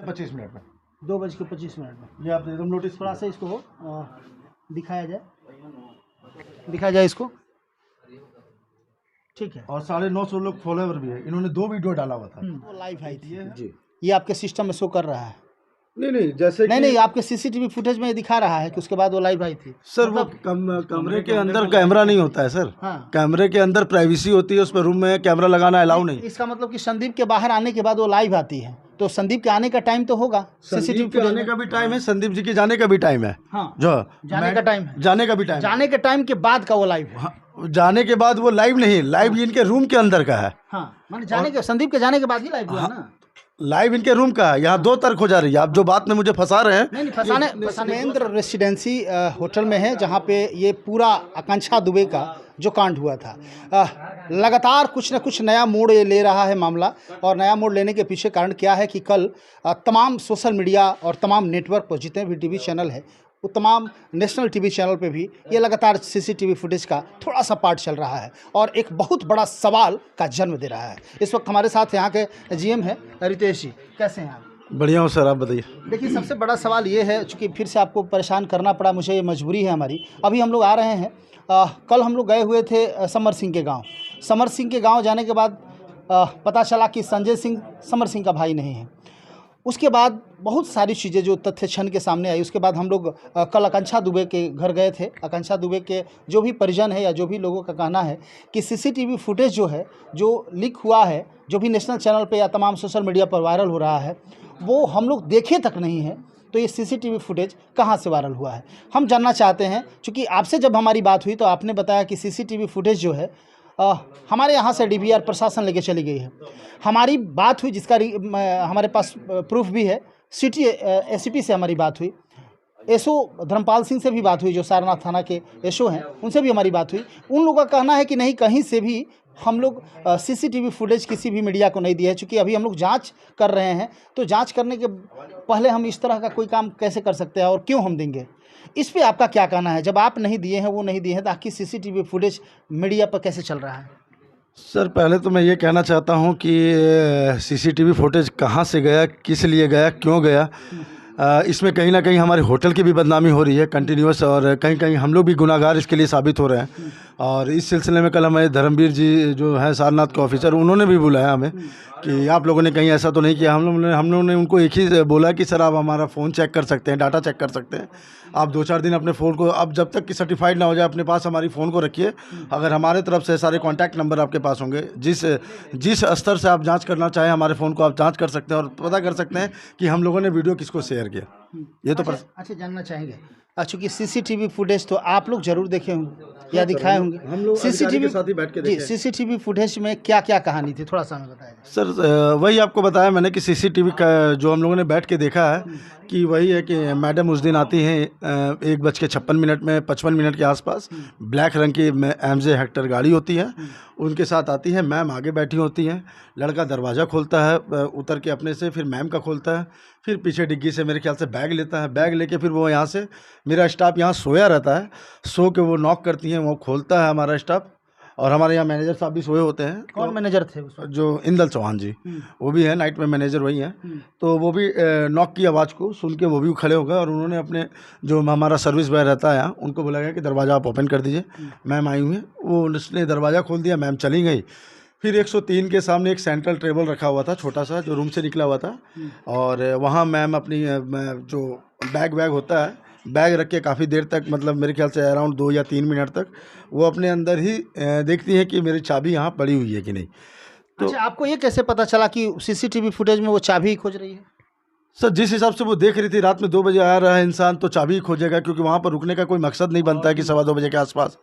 2:25 में। 2:25 में ये आप एकदम नोटिस थोड़ा सा इसको दिखाया जाए इसको, ठीक है। और 950 लोग फॉलोअर भी है, इन्होंने 2 वीडियो डाला हुआ था। वो लाइव आई थी जी। ये आपके सिस्टम में शो कर रहा है? नहीं, जैसे नहीं, आपके सीसीटीवी फुटेज में दिखा रहा है कि उसके बाद वो लाइव आई थी। सर वो कमरे के अंदर कैमरा नहीं होता है सर। हाँ। कैमरे के अंदर प्राइवेसी होती है, उस पर रूम में कैमरा लगाना अलाउ नहीं। इसका मतलब कि संदीप के बाहर आने के बाद वो लाइव आती है, तो संदीप के आने का टाइम तो होगा। संदीप के आने का भी टाइम है, संदीप जी के जाने का भी टाइम है। हाँ, जो जाने का टाइम है, जाने का भी टाइम, जाने के टाइम के बाद का वो लाइव है। हाँ, जाने के बाद वो लाइव नहीं, लाइव इनके रूम के अंदर का है। हाँ, माने जाने के संदीप के जाने के बाद ही लाइव हुआ ना। लाइव इनके रूम का है। यहाँ 2 तर्क हो जा रही है। आप जो बात में मुझे फंसा रहे हैं, नहीं फंसाने महेंद्र रेसिडेंसी होटल में है, जहाँ पे ये पूरा आकांक्षा दुबे का जो कांड हुआ था, लगातार कुछ न कुछ नया मोड़ ये ले रहा है मामला। और नया मोड़ लेने के पीछे कारण क्या है कि कल तमाम सोशल मीडिया और तमाम नेटवर्क पर जितने भी टीवी चैनल है, वो तमाम नेशनल टीवी चैनल पे भी ये लगातार सीसीटीवी फुटेज का थोड़ा सा पार्ट चल रहा है और एक बहुत बड़ा सवाल का जन्म दे रहा है। इस वक्त हमारे साथ यहाँ के जीएम है रितेश जी, कैसे हैं आप? बढ़िया हो सर, आप बताइए। देखिए, सबसे बड़ा सवाल ये है, चूँकि फिर से आपको परेशान करना पड़ा मुझे, ये मजबूरी है हमारी। अभी हम लोग आ रहे हैं, कल हम लोग गए हुए थे समर सिंह के गाँव। समर सिंह के गाँव जाने के बाद पता चला कि संजय सिंह समर सिंह का भाई नहीं है। उसके बाद बहुत सारी चीज़ें जो तथ्य क्षण के सामने आई, उसके बाद हम लोग कल आकांक्षा दुबे के घर गए थे। आकांक्षा दुबे के जो भी परिजन है या जो भी लोगों का कहना है कि सीसीटीवी फुटेज जो है, जो लीक हुआ है, जो भी नेशनल चैनल पे या तमाम सोशल मीडिया पर वायरल हो रहा है, वो हम लोग देखे तक नहीं है। तो ये सीसीटीवी फुटेज कहाँ से वायरल हुआ है, हम जानना चाहते हैं। चूँकि आपसे जब हमारी बात हुई तो आपने बताया कि सीसीटीवी फुटेज जो है हमारे यहाँ से डीवीआर प्रशासन लेके चली गई है। हमारी बात हुई, जिसका हमारे पास प्रूफ भी है, सिटी एसीपी से हमारी बात हुई, एसओ धर्मपाल सिंह से भी बात हुई, जो सारनाथ थाना के एसओ हैं, उनसे भी हमारी बात हुई। उन लोगों का कहना है कि नहीं, कहीं से भी हम लोग सीसीटीवी फुटेज किसी भी मीडिया को नहीं दिया है। चूँकि अभी हम लोग जांच कर रहे हैं, तो जांच करने के पहले हम इस तरह का कोई काम कैसे कर सकते हैं और क्यों हम देंगे? इस पे आपका क्या कहना है? जब आप नहीं दिए हैं, वो नहीं दिए हैं, तो आपकी सीसीटीवी फुटेज मीडिया पर कैसे चल रहा है? सर, पहले तो मैं ये कहना चाहता हूँ कि सीसीटीवी फुटेज कहाँ से गया, किस लिए गया, क्यों गया, इसमें कहीं ना कहीं हमारे होटल की भी बदनामी हो रही है कंटिन्यूअस, और कहीं कहीं हम लोग भी गुनाहगार इसके लिए साबित हो रहे हैं। और इस सिलसिले में कल हमारे धर्मवीर जी जो हैं सारनाथ के ऑफिसर, उन्होंने भी बुलाया हमें कि आप लोगों ने कहीं ऐसा तो नहीं किया। हम लोगों ने उनको एक ही बोला कि सर आप हमारा फ़ोन चेक कर सकते हैं, डाटा चेक कर सकते हैं, आप 2-4 दिन अपने फ़ोन को, अब जब तक कि सर्टिफाइड ना हो जाए, अपने पास हमारी फ़ोन को रखिए। अगर हमारे तरफ से सारे कॉन्टैक्ट नंबर आपके पास होंगे, जिस स्तर से आप जांच करना चाहें हमारे फ़ोन को आप जांच कर सकते हैं और पता कर सकते हैं कि हम लोगों ने वीडियो किसको शेयर किया। ये तो अच्छा जानना चाहेंगे, चूँकि सीसीटीवी फुटेज तो आप लोग जरूर देखे होंगे या दिखाए होंगे, हम लोग सीसीटीवी के साथ ही बैठ के देखे। सीसीटीवी फुटेज में क्या क्या कहानी थी, थोड़ा सा हमें बताइए। सर, वही आपको बताया मैंने कि सीसीटीवी का जो हम लोगों ने बैठ के देखा है कि वही है कि मैडम उस दिन आती हैं 1:56 में 55 मिनट के आसपास, ब्लैक रंग की एमजे हेक्टर गाड़ी होती है, उनके साथ आती है। मैम आगे बैठी होती हैं, लड़का दरवाज़ा खोलता है उतर के अपने से, फिर मैम का खोलता है, फिर पीछे डिग्गी से मेरे ख्याल से बैग लेता है, बैग लेके फिर वो यहाँ से, मेरा स्टाफ यहाँ सोया रहता है, सो के वो नॉक करती हैं, वो खोलता है हमारा स्टाफ, और हमारे यहाँ मैनेजर साहब भी सोए होते हैं। कौन मैनेजर थे उस वक्त? जो इंदल चौहान जी, वो भी है, नाइट में मैनेजर वही हैं। तो वो भी नॉक की आवाज़ को सुन के वो भी खड़े हो गए और उन्होंने अपने जो हमारा सर्विस बॉय रहता है यहाँ, उनको बोला गया कि दरवाज़ा आप ओपन कर दीजिए, मैम आई हुई हैं। वो उसने दरवाज़ा खोल दिया, मैम चली गई। फिर 103 के सामने एक सेंट्रल टेबल रखा हुआ था छोटा सा, जो रूम से निकला हुआ था, और वहाँ मैम अपनी जो बैग वैग होता है, बैग रख के काफ़ी देर तक, मतलब मेरे ख्याल से अराउंड 2 या 3 मिनट तक वो अपने अंदर ही देखती हैं कि मेरी चाबी यहाँ पड़ी हुई है कि नहीं। तो अच्छा, आपको ये कैसे पता चला कि सीसीटीवी फुटेज में वो चाबी खोज रही है? सर, जिस हिसाब से वो देख रही थी, रात में 2 बजे आ रहा है इंसान तो चाबी ही खोजेगा, क्योंकि वहाँ पर रुकने का कोई मकसद नहीं बनता है कि 2:15 बजे के आसपास।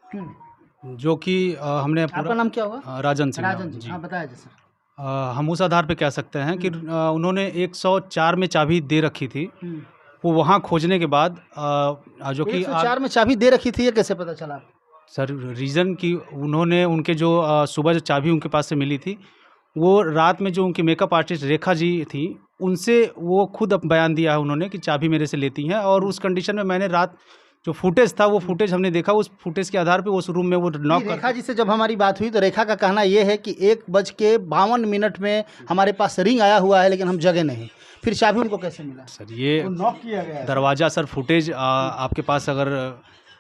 जो कि हमने आपका नाम क्या हुआ? राजन सिंह। राजन जी, हाँ बताया जी सर। हम उस आधार पे कह सकते हैं कि उन्होंने 104 में चाबी दे रखी थी, वो वहाँ खोजने के बाद जो कि 104 में चाबी दे रखी थी, ये कैसे पता चला? सर, रीज़न कि उन्होंने उनके जो सुबह जो चाबी उनके पास से मिली थी, वो रात में जो उनकी मेकअप आर्टिस्ट रेखा जी थी, उनसे वो खुद बयान दिया है उन्होंने कि चाबी मेरे से लेती हैं। और उस कंडीशन में मैंने रात जो फुटेज था, वो फुटेज हमने देखा, उस फुटेज के आधार पे उस रूम में वो नॉक कर। रेखा जी से जब हमारी बात हुई तो रेखा का कहना ये है कि 1:52 में हमारे पास रिंग आया हुआ है, लेकिन हम जगे नहीं। फिर चाबी उनको कैसे मिला? सर ये नॉक किया गया है। दरवाज़ा सर फुटेज आपके पास अगर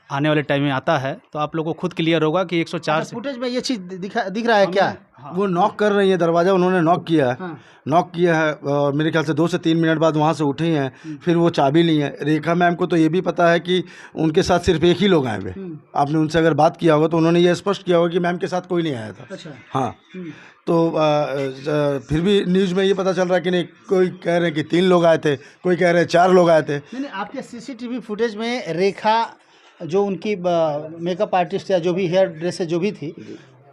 आने वाले टाइम में आता है तो आप लोगों को खुद क्लियर होगा कि 104 से फुटेज में ये चीज़ दिख रहा है क्या? वो नॉक कर रही है दरवाज़ा, उन्होंने नॉक किया है। हाँ। नॉक किया है और मेरे ख्याल से 2 से 3 मिनट बाद वहाँ से उठे हैं, फिर वो चाबी ली है। रेखा मैम को तो ये भी पता है कि उनके साथ सिर्फ एक ही लोग आए हुए। आपने उनसे अगर बात किया होगा तो उन्होंने ये स्पष्ट किया होगा कि मैम के साथ कोई नहीं आया था। अच्छा। हाँ, तो फिर भी न्यूज़ में ये पता चल रहा है कि नहीं, कोई कह रहे हैं कि 3 लोग आए थे, कोई कह रहे हैं 4 लोग आए थे। नहीं, आपके सीसीटीवी फुटेज में रेखा जो उनकी मेकअप आर्टिस्ट या जो भी हेयर ड्रेसर जो भी थी,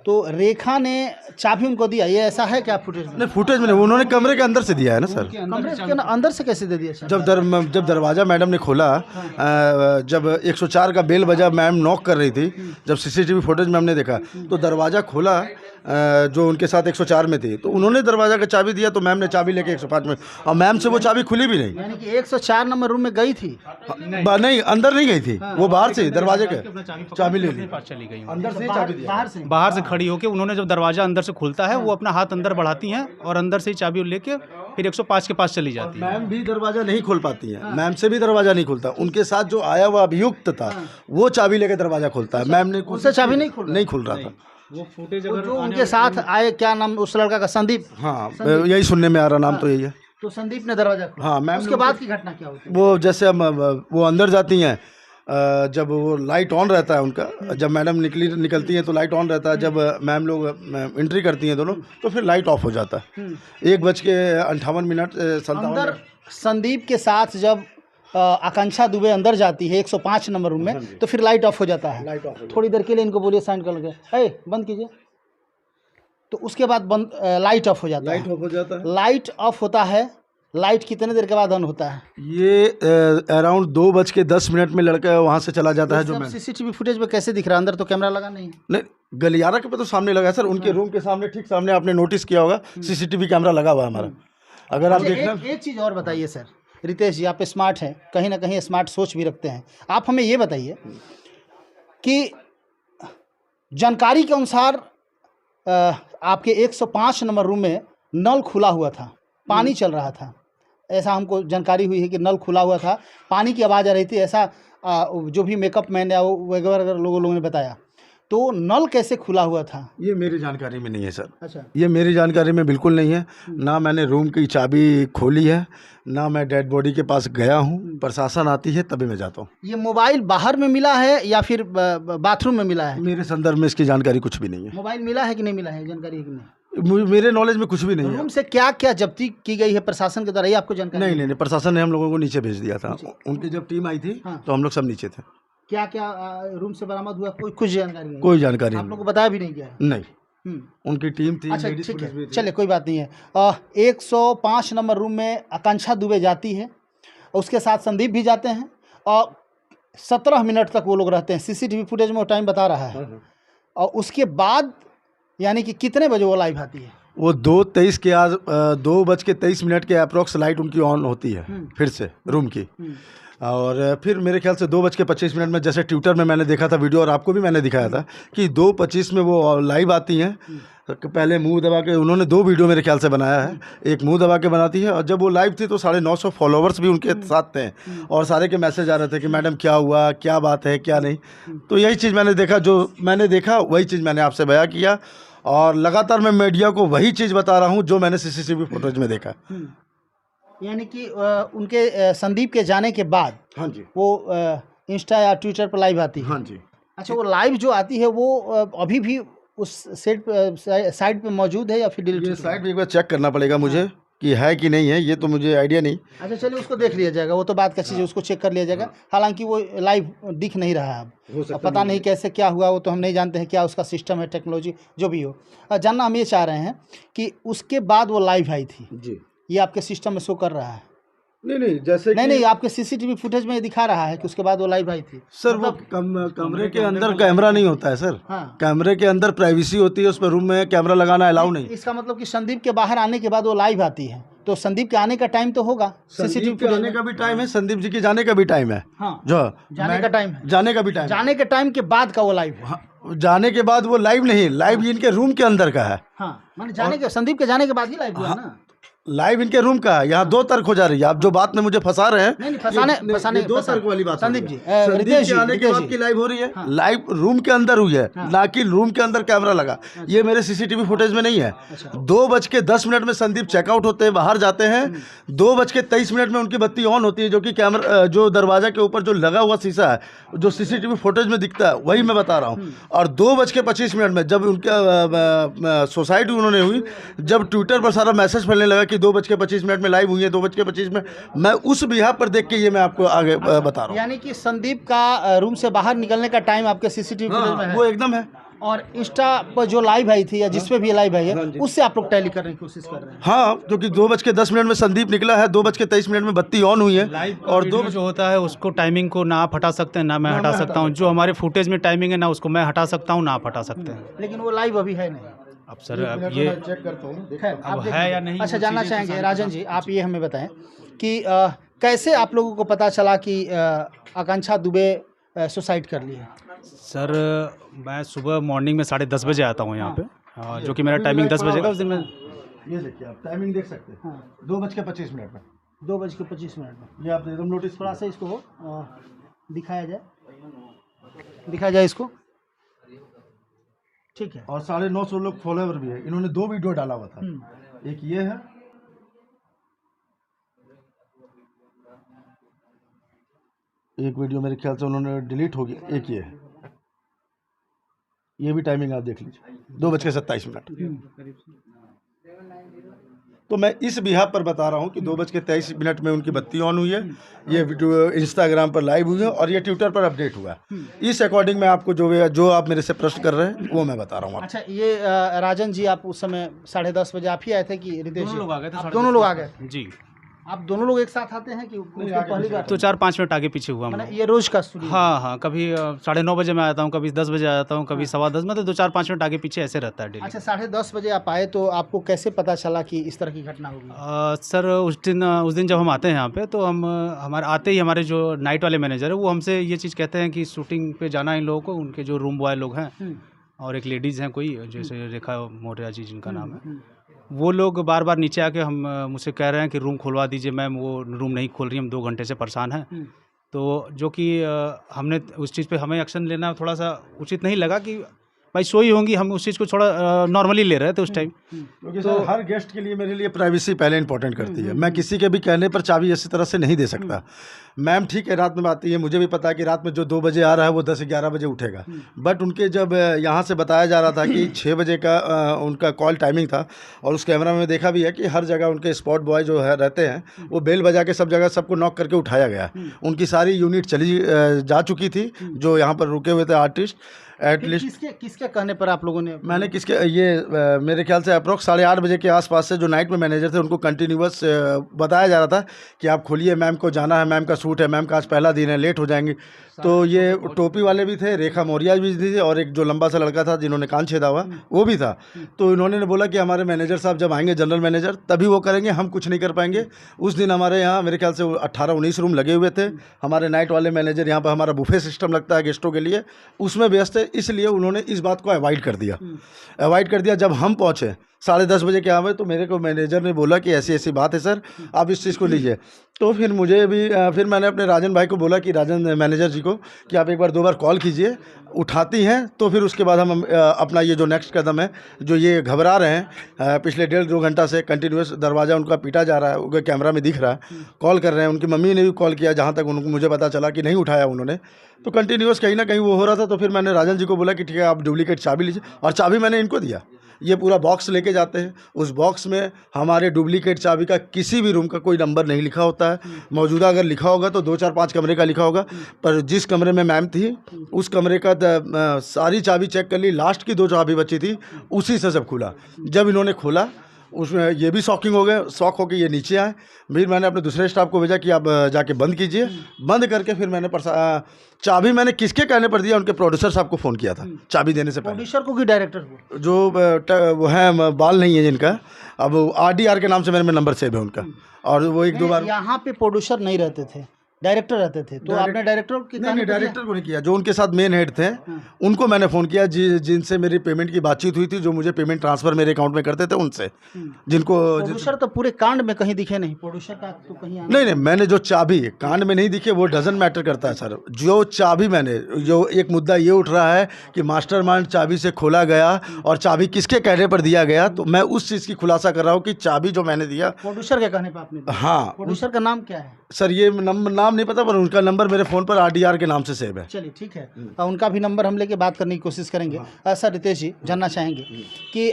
तो रेखा ने चाबी उनको दिया, ये ऐसा है क्या फुटेज में? नहीं, फुटेज में नहीं, उन्होंने कमरे के अंदर से दिया है ना सर। कमरे के अंदर से कैसे दे दिया? जब दरवाज़ा मैडम ने खोला, जब 104 का बेल बजा, मैम नॉक कर रही थी, जब सीसीटीवी फुटेज में हमने देखा तो दरवाज़ा खोला, जो उनके साथ 104 में थी, तो उन्होंने दरवाज़ा का चाबी दिया, तो मैम ने चाबी लेके 105 में, और मैम से वो चाबी खुली भी नहीं। यानी कि 104 नंबर रूम में गई थी? नहीं, अंदर नहीं गई थी, वो बाहर से दरवाजे के चाबी ले ली, चली गई अंदर से ही चाबी दिया। बाहर से खड़ी होकर उन्होंने जब दरवाज़ा अंदर से खुलता है वो अपना हाथ अंदर बढ़ाती हैं और अंदर से ही चाबी लेके फिर 105 के पास चली जाती है। मैम भी दरवाज़ा नहीं खोल पाती है, मैम से भी दरवाज़ा नहीं खुलता। उनके साथ जो आया हुआ अभियुक्त था वो चाबी लेके दरवाज़ा खोलता है, मैम ने उनसे चाबी नहीं खुल रहा था। वो फुटेज वो जो उनके साथ आए, क्या नाम उस लड़का का? संदीप। हाँ, यही सुनने में आ रहा, नाम तो यही है। तो संदीप ने दरवाजा खोला। हाँ, मैम उसके बाद की घटना क्या होती है? वो जैसे वो अंदर जाती हैं, जब वो लाइट ऑन रहता है उनका, जब मैडम निकलती हैं तो लाइट ऑन रहता है, जब मैम लोग एंट्री करती हैं दोनों तो फिर लाइट ऑफ हो जाता है। 1:58 अंदर संदीप के साथ जब आकांक्षा दुबे अंदर जाती है 105 नंबर रूम में, तो फिर लाइट ऑफ हो जाता है। थोड़ी देर के लिए इनको बोलिए साइड कर लगे, बंद कीजिए। तो उसके बाद लाइट ऑफ हो जाता है। लाइट ऑफ होता है, लाइट कितने देर के बाद ऑन होता है? ये अराउंड 2:10 में लड़का वहाँ से चला जाता है। जो सीसीटीवी फुटेज में कैसे दिख रहा है? अंदर तो कैमरा लगा नहीं। गलियारा के पे तो सामने लगा है सर, उनके रूम के सामने, ठीक सामने। आपने नोटिस किया होगा सीसीटीवी कैमरा लगा हुआ है हमारा। अगर आप देखना। एक चीज़ और बताइए सर, रितेश जी आप स्मार्ट हैं, कहीं ना कहीं स्मार्ट सोच भी रखते हैं, आप हमें ये बताइए कि जानकारी के अनुसार आपके 105 नंबर रूम में नल खुला हुआ था, पानी चल रहा था, ऐसा हमको जानकारी हुई है कि नल खुला हुआ था, पानी की आवाज़ आ रही थी, ऐसा जो भी मेकअप मैन या वगैरह लोगों ने बताया। तो नल कैसे खुला हुआ था? ये मेरी जानकारी में नहीं है सर। अच्छा, ये मेरी जानकारी में बिल्कुल नहीं है। ना मैंने रूम की चाबी खोली है, ना मैं डेड बॉडी के पास गया हूँ। प्रशासन आती है तभी मैं जाता हूँ। ये मोबाइल बाहर में मिला है या फिर बाथरूम में मिला है? मेरे संदर्भ में इसकी जानकारी कुछ भी नहीं है। मोबाइल मिला है कि नहीं मिला है, जानकारी है कि नहीं? मेरे नॉलेज में कुछ भी नहीं है। रूम से क्या क्या जब्ती की गई है प्रशासन के द्वारा, ये आपको जानकारी? नहीं, प्रशासन ने हम लोगों को नीचे भेज दिया था। उनकी जब टीम आई थी तो हम लोग सब नीचे थे। क्या क्या रूम से बरामद हुआ, कुछ जानकारी नहीं? कोई जानकारी आप लोग को बताया भी नहीं गया? नहीं, उनकी टीम थी। अच्छा, ठीक है, चलिए कोई बात नहीं है। 105 नंबर रूम में आकांक्षा दुबे जाती है, उसके साथ संदीप भी जाते हैं और 17 मिनट तक वो लोग रहते हैं। सीसीटीवी फुटेज में वो टाइम बता रहा है। और उसके बाद यानी कि कितने बजे वो लाइव आती है? वो 2:23 के आज 2:23 के अप्रोक्स लाइट उनकी ऑन होती है फिर से रूम की। और फिर मेरे ख्याल से 2:25 में, जैसे ट्विटर में मैंने देखा था वीडियो और आपको भी मैंने दिखाया था कि 2:25 में वो लाइव आती हैं। पहले मुंह दबा के, उन्होंने 2 वीडियो मेरे ख्याल से बनाया है, एक मुंह दबा के बनाती है, और जब वो लाइव थी तो 950 फॉलोवर्स भी उनके साथ थे और सारे के मैसेज आ रहे थे कि मैडम क्या हुआ, क्या बात है, क्या नहीं। तो यही चीज़ मैंने देखा, जो मैंने देखा वही चीज़ मैंने आपसे बयां किया, और लगातार मैं मीडिया को वही चीज़ बता रहा हूँ जो मैंने सीसीटीवी फुटेज में देखा। यानी कि उनके संदीप के जाने के बाद हाँ जी, वो इंस्टा या ट्विटर पर लाइव आती है? हाँ जी। अच्छा, वो लाइव जो आती है वो अभी भी उस साइड पे मौजूद है या फिर डिलीट? ये साइड एक बार चेक करना पड़ेगा मुझे कि है कि नहीं है, ये तो मुझे आइडिया नहीं। अच्छा, चलिए उसको देख लिया जाएगा, वो तो बात का चीज़ है, उसको चेक कर लिया जाएगा। हालांकि वो लाइव दिख नहीं रहा है अब, पता नहीं कैसे क्या हुआ, वो तो हम नहीं जानते हैं, क्या उसका सिस्टम है, टेक्नोलॉजी जो भी हो। जानना हम ये चाह रहे हैं कि उसके बाद वो लाइव आई थी जी, ये आपके सिस्टम में शो कर रहा है? नहीं, जैसे नहीं, आपके सीसीटीवी फुटेज में ये दिखा रहा है कि उसके बाद वो लाइव आई थी। सर वो कमरे के अंदर कैमरा नहीं होता है सर। हाँ, कैमरे के अंदर प्राइवेसी होती है, उस पर रूम में कैमरा लगाना अलाउ नहीं। इसका मतलब कि संदीप के बाहर आने के बाद वो लाइव आती है, तो संदीप के आने का टाइम तो होगा सीसीटीवी के आने का भी टाइम है, संदीप जी के जाने का भी टाइम है। हाँ, जो जाने का टाइम है, जाने का भी टाइम, जाने के टाइम के बाद का वो लाइव है। हाँ, जाने के बाद वो लाइव नहीं, लाइव इनके रूम के अंदर का है। हाँ, माने जाने के, संदीप के जाने के बाद ही लाइव हुआ ना? लाइव इनके रूम का है। यहाँ दो तर्क हो जा रही है। आप जो बात में मुझे फंसा रहे हैं, नहीं फंसाने ये दो तर्क वाली बात संदीप जी, संदीप रितेश के जी, आने के रितेश बाद जी। की लाइव हो रही है। लाइव रूम के अंदर हुई है, ना कि रूम के अंदर कैमरा लगा। ये मेरे सीसीटीवी फुटेज में नहीं है। 2:10 में संदीप चेकआउट होते हैं, बाहर जाते हैं। 2:23 में उनकी बत्ती ऑन होती है, जो कि कैमरा जो दरवाजा के ऊपर जो लगा हुआ शीशा है, जो सीसीटीवी फुटेज में दिखता है, वही मैं बता रहा हूँ। और 2:25 में जब उनका सोसाइटी उन्होंने हुई, जब ट्विटर पर सारा मैसेज फैलने लगा कि 2:25 में लाइव हुई है, 2:25 में, मैं उस बिहार पर देख के ये मैं आपको आगे बता रहा हूँ। यानी कि संदीप का रूम से बाहर निकलने का टाइम आपके सीसीटीवी फुटेज में है। वो एकदम है। और इंस्टा पर जो लाइव आई थी या जिस पे भी लाइव आई है, उससे आप लोग टैली करने की कोशिश कर रहे हैं। हाँ, क्योंकि 2:10 में संदीप निकला है, 2:23 में बत्ती ऑन हुई है। और दो जो होता है उसको टाइमिंग को ना आप हटा सकते हैं, ना मैं हटा सकता हूँ। जो हमारे फुटेज में टाइमिंग है, ना उसको मैं हटा सकता हूँ, ना आप हटा सकते हैं। लेकिन वो लाइव अभी है नहीं। अब सर अब ये चेक करता हूँ। खैर, आप अब देख है लीजिए। या नहीं, अच्छा, वो जानना चीज़ें तो चाहेंगे सारी राजन जी, आप ये हमें बताएं कि कैसे आप लोगों को पता चला कि आकांक्षा दुबे सुसाइड कर ली है। सर मैं सुबह मॉर्निंग में 10:30 बजे आता हूँ यहाँ पे, जो कि मेरा टाइमिंग 10 बजे का। उस दिन में ये देखिए, आप टाइमिंग देख सकते हैं। हाँ, 2:25 में 2:25 में ये आप एकदम नोटिस थोड़ा सा इसको दिखाया जाए इसको। ठीक है। और 950 लोग फॉलोअर भी है। इन्होंने 2 वीडियो डाला हुआ था। एक ये है, एक वीडियो मेरे ख्याल से उन्होंने डिलीट हो गया। एक ये है, ये भी टाइमिंग आप देख लीजिए, 2:27। तो मैं इस बिहार पर बता रहा हूँ कि 2:23 में उनकी बत्ती ऑन हुई है। ये वीडियो इंस्टाग्राम पर लाइव हुई है और ये ट्विटर पर अपडेट हुआ है। इस अकॉर्डिंग मैं आपको जो आप मेरे से प्रश्न कर रहे हैं, वो मैं बता रहा हूँ। अच्छा, ये राजन जी, आप उस समय 10:30 बजे आप ही आए थे कि रितेश जी? दोनों लोग आ गए थे। आप दोनों लोग आ गए थे? जी, आप दोनों लोग एक साथ आते हैं कि उसके पहली बार? तो 4-5 मिनट आगे पीछे हुआ हम मैंने लोग। ये रोज का स्टूडियो? हाँ, कभी 9:30 बजे मैं आता हूँ, कभी 10 बजे आता हूँ, कभी 10:15, मतलब 2-4-5 मिनट आगे पीछे ऐसे रहता है डेली। अच्छा, 10:30 बजे आप आए तो आपको कैसे पता चला कि इस तरह की घटना होगी? सर उस दिन जब हम आते हैं यहाँ पे, तो हमारे आते ही हमारे जो नाइट वाले मैनेजर है, वो हमसे ये चीज़ कहते हैं कि शूटिंग पे जाना है इन लोगों को। उनके जो रूम बॉय लोग हैं और एक लेडीज़ हैं कोई, जैसे रेखा मौर्या जी जिनका नाम है, वो लोग बार बार नीचे आके मुझसे कह रहे हैं कि रूम खुलवा दीजिए मैम, वो रूम नहीं खोल रही, हम 2 घंटे से परेशान हैं। तो जो कि हमने उस चीज़ पे हमें एक्शन लेना थोड़ा सा उचित नहीं लगा कि भाई सोई होंगी, हम उस चीज़ को थोड़ा नॉर्मली ले रहे थे उस टाइम। क्योंकि तो हर गेस्ट के लिए मेरे लिए प्राइवेसी पहले इंपॉर्टेंट करती है। मैं किसी के भी कहने पर चाबी ऐसी तरह से नहीं दे सकता। मैम ठीक है, रात में आती है, मुझे भी पता है कि रात में जो 2 बजे आ रहा है वो 10-11 बजे उठेगा। बट उनके जब यहाँ से बताया जा रहा था कि 6 बजे का उनका कॉल टाइमिंग था, और उस कैमरा में देखा भी है कि हर जगह उनके स्पॉट बॉय जो है रहते हैं, वो बेल बजा के सब जगह सबको नॉक करके उठाया गया। उनकी सारी यूनिट चली जा चुकी थी, जो यहाँ पर रुके हुए थे आर्टिस्ट। एटलीस्ट किसके कहने पर आप लोगों ने? मैंने मेरे ख्याल से अप्रोक्स 8:30 बजे के आसपास से जो नाइट में मैनेजर थे, उनको कंटिन्यूअस बताया जा रहा था कि आप खोलिए, मैम को जाना है, मैम का शूट है, मैम का आज पहला दिन है, लेट हो जाएंगे। तो ये टोपी वाले भी थे, रेखा मौर्या भी थी, और एक जो लंबा सा लड़का था जिन्होंने कान छेदा हुआ, वो भी था। तो इन्होंने बोला कि हमारे मैनेजर साहब जब आएंगे, जनरल मैनेजर, तभी वो करेंगे, हम कुछ नहीं कर पाएंगे। उस दिन हमारे यहाँ मेरे ख्याल से 18-19 रूम लगे हुए थे। हमारे नाइट वाले मैनेजर, यहाँ पर हमारा बुफे सिस्टम लगता है गेस्टों के लिए, उसमें व्यस्त है, इसलिए उन्होंने इस बात को अवॉइड कर दिया। जब हम पहुँचे 10:30 बजे के आवे, तो मेरे को मैनेजर ने बोला कि ऐसी ऐसी बात है सर, आप इस चीज़ को लीजिए। तो फिर फिर मैंने अपने राजन भाई को बोला कि राजन मैनेजर जी को कि आप एक बार 2 बार कॉल कीजिए, उठाती हैं तो फिर उसके बाद हम अपना ये जो नेक्स्ट कदम है, जो ये घबरा रहे हैं पिछले 1.5-2 घंटा से कंटिन्यूस दरवाज़ा उनका पीटा जा रहा है, उनके कैमरा में दिख रहा है, कॉल कर रहे हैं। उनकी मम्मी ने भी कॉल किया, जहाँ तक उनको मुझे पता चला कि नहीं उठाया उन्होंने। तो कंटिन्यूस कहीं ना कहीं वो हो रहा था। तो फिर मैंने राजन जी को बोला कि ठीक है, आप डुप्लीकेट चाबी लीजिए, और चाबी मैंने इनको दिया। ये पूरा बॉक्स लेके जाते हैं, उस बॉक्स में हमारे डुप्लीकेट चाबी का किसी भी रूम का कोई नंबर नहीं लिखा होता है। मौजूदा अगर लिखा होगा तो 2, 4, 5 कमरे का लिखा होगा, पर जिस कमरे में मैम थी उस कमरे का सारी चाबी चेक कर ली, लास्ट की 2 चाबी बची थी, उसी से सब खुला। जब इन्होंने खोला, उसमें ये भी शॉकिंग हो गए, शॉक होकर ये नीचे आए। फिर मैंने अपने दूसरे स्टाफ को भेजा कि आप जाके बंद कीजिए। बंद करके फिर मैंने चाबी मैंने किसके कहने पर दिया, उनके प्रोड्यूसर साहब को फ़ोन किया था चाबी देने से पहले। प्रोड्यूसर को कि डायरेक्टर को? जो वो है, बाल नहीं है जिनका, अब RDR के नाम से मेरे में नंबर सेव है उनका, और वो 1-2 बार। यहाँ पे प्रोड्यूसर नहीं रहते थे, डायरेक्टर रहते थे, तो आपने डायरेक्टर की नहीं, डायरेक्टर को नहीं किया, जो उनके साथ मेन हेड थे उनको मैंने फ़ोन किया, जिनसे मेरी पेमेंट की बातचीत हुई थी, जो मुझे पेमेंट ट्रांसफ़र मेरे अकाउंट में करते थे उनसे, जिनको प्रोड्यूसर तो पूरे कांड में कहीं दिखे नहीं, प्रोड्यूसर का तो कहीं नहीं, मैंने जो चाबी कांड में नहीं दिखे वो डजन मैटर करता है सर। जो चाबी मैंने, जो एक मुद्दा ये उठ रहा है कि मास्टरमाइंड चाबी से खोला गया और चाबी किसके कहने पर दिया गया, तो मैं उस चीज़ की खुलासा कर रहा हूँ कि चाबी जो मैंने दिया प्रोड्यूसर के कहने पर आपने दिया। हाँ, प्रोड्यूसर का नाम क्या है सर ये नाम नहीं पता, पर उनका नंबर मेरे फ़ोन पर RDR के नाम से सेव है। चलिए ठीक है, उनका भी नंबर हम लेके बात करने की कोशिश करेंगे। सर रितेश जी, जानना चाहेंगे कि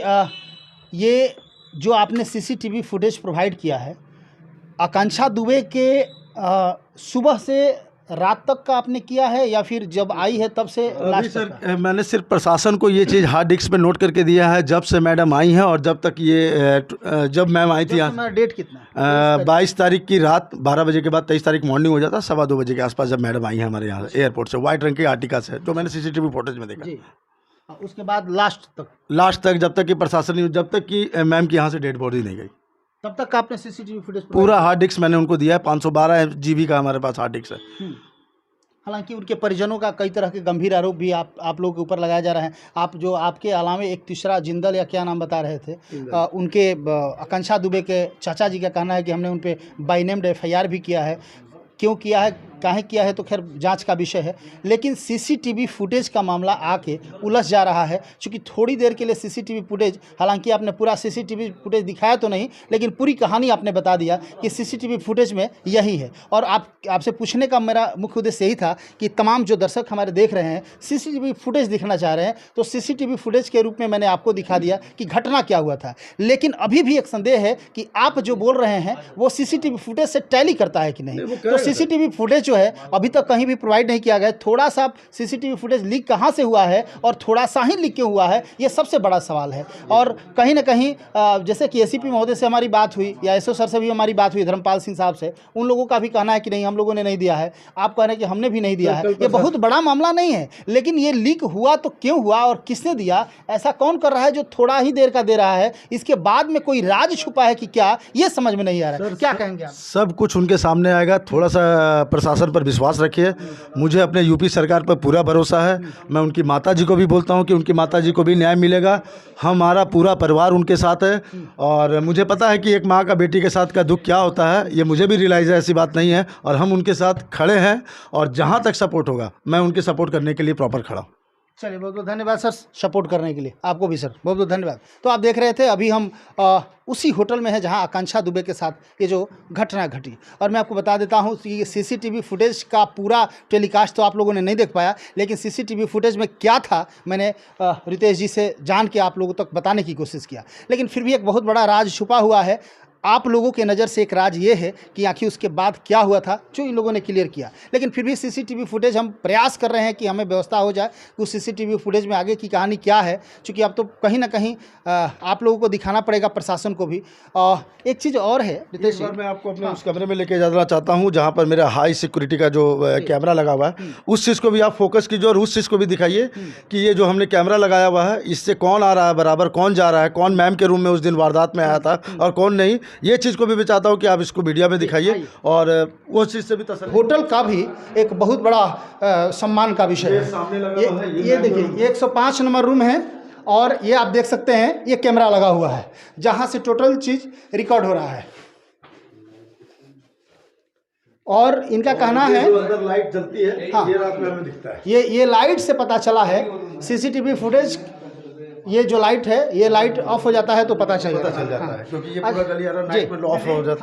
ये जो आपने CCTV फुटेज प्रोवाइड किया है, आकांक्षा दुबे के सुबह से रात तक का आपने किया है या फिर जब आई है तब से अभी लास्ट सर तक? मैंने सिर्फ प्रशासन को ये चीज़ हार्ड डिस्क पे नोट करके दिया है, जब से मैडम आई हैं और जब तक ये जब मैम आई थी यहाँ, डेट कितना है? 22 तारीख की रात 12 बजे के बाद 23 तारीख मॉर्निंग हो जाता, 2:15 बजे के आसपास जब मैडम आई है हमारे यहाँ एयरपोर्ट से, व्हाइट रंग की आर्टिका से, जो मैंने CCTV फुटेज में देखा। जी, उसके बाद लास्ट तक जब तक कि प्रशासन, जब तक कि मैम की यहाँ से डेड बॉडी नहीं गई, तब तक का आपने CCTV फुटेज पूरा हार्ड डिस्क मैंने उनको दिया है। 512 GB का हमारे पास हार्ड डिस्क है। हालांकि उनके परिजनों का कई तरह के गंभीर आरोप भी आप लोगों के ऊपर लगाया जा रहा है। आप जो आपके अलावे एक तीसरा जिंदल या क्या नाम बता रहे थे, उनके आकांक्षा दुबे के चाचा जी का कहना है कि हमने उन पे बाई नेम्ड FIR भी किया है। क्यों किया है, काहे किया है, तो खैर जांच का विषय है। लेकिन CCTV फुटेज का मामला आके उलझ जा रहा है, क्योंकि थोड़ी देर के लिए CCTV फुटेज, हालांकि आपने पूरा CCTV फुटेज दिखाया तो नहीं, लेकिन पूरी कहानी आपने बता दिया कि CCTV फुटेज में यही है। और आपसे पूछने का मेरा मुख्य उद्देश्य यही था कि तमाम जो दर्शक हमारे देख रहे हैं CCTV फुटेज दिखना चाह रहे हैं, तो CCTV फुटेज के रूप में मैंने आपको दिखा दिया कि घटना क्या हुआ था। लेकिन अभी भी एक संदेह है कि आप जो बोल रहे हैं वो CCTV फुटेज से टैली करता है कि नहीं। तो CCTV फुटेज जो है अभी तक कहीं भी प्रोवाइड नहीं किया गया। थोड़ा सा CCTV फुटेज लीक कहाँ से हुआ है और थोड़ा सा ही लीक क्यों हुआ है, ये सबसे बड़ा सवाल है। और कहीं ना कहीं जैसे कि ACP महोदय से हमारी बात हुई या SO सर से भी हमारी बात हुई, धर्मपाल सिंह साहब से, उन लोगों का भी कहना है कि नहीं हम लोगों ने नहीं दिया है। आप कह रहे हैं कि हमने भी नहीं दिया है। ये बहुत बड़ा मामला नहीं है, लेकिन ये लीक हुआ तो क्यों हुआ और किसने दिया, ऐसा कौन कर रहा है जो थोड़ा ही देर का दे रहा है, इसके बाद में कोई राज छुपा है कि क्या, ये समझ में नहीं आ रहा है। क्या कहेंगे आप? सब कुछ उनके सामने आएगा। थोड़ा सा प्रशासन पर विश्वास रखिए। मुझे अपने यूपी सरकार पर पूरा भरोसा है। मैं उनकी माताजी को भी बोलता हूं कि उनकी माताजी को भी न्याय मिलेगा। हमारा पूरा परिवार उनके साथ है और मुझे पता है कि एक माँ का बेटी के साथ का दुख क्या होता है, ये मुझे भी रियलाइज़ है, ऐसी बात नहीं है। और हम उनके साथ खड़े हैं और जहाँ तक सपोर्ट होगा मैं उनके सपोर्ट करने के लिए प्रॉपर खड़ा हूँ। चलिए, बहुत बहुत धन्यवाद सर सपोर्ट करने के लिए। आपको भी सर बहुत बहुत धन्यवाद। तो आप देख रहे थे, अभी हम उसी होटल में है जहां आकांक्षा दुबे के साथ ये जो घटना घटी। और मैं आपको बता देता हूं कि ये CCTV फुटेज का पूरा टेलीकास्ट तो आप लोगों ने नहीं देख पाया, लेकिन CCTV फुटेज में क्या था मैंने रितेश जी से जान के आप लोगों तक बताने की कोशिश किया। लेकिन फिर भी एक बहुत बड़ा राज छुपा हुआ है। आप लोगों के नज़र से एक राज ये है कि आखिर उसके बाद क्या हुआ था जो इन लोगों ने क्लियर किया। लेकिन फिर भी CCTV फुटेज हम प्रयास कर रहे हैं कि हमें व्यवस्था हो जाए कि उस CCTV फुटेज में आगे की कहानी क्या है, क्योंकि अब तो कहीं ना कहीं आप लोगों को दिखाना पड़ेगा, प्रशासन को भी। एक चीज़ और है रितेश जी, मैं आपको अपने उस कमरे में लेके जाना चाहता हूँ जहाँ पर मेरा हाई सिक्योरिटी का जो कैमरा लगा हुआ है, उस चीज़ को भी आप फोकस कीजिए और उस चीज़ को भी दिखाइए कि ये जो हमने कैमरा लगाया हुआ है इससे कौन आ रहा है बराबर, कौन जा रहा है, कौन मैम के रूम में उस दिन वारदात में आया था और कौन नहीं। ये चीज़ को भी चाहता हूँ कि आप इसको मीडिया में दिखाइए और वो चीज़ से भी तसल्ली। होटल का भी एक बहुत बड़ा सम्मान का विषय है। ये देखिए, ये 105 नंबर रूम है और ये आप देख सकते हैं ये कैमरा लगा हुआ है जहां से टोटल चीज रिकॉर्ड हो रहा है। और इनका कहना है जो अंदर लाइट जलती है, हाँ, ये रात में हमें दिखता है। ये लाइट से पता चला है। CCTV फुटेज, ये जो लाइट है, ये लाइट ऑफ हो जाता है तो पता चल जाता है, क्योंकि ये पूरा गलियारा नाइट में ऑफ हो जाता है।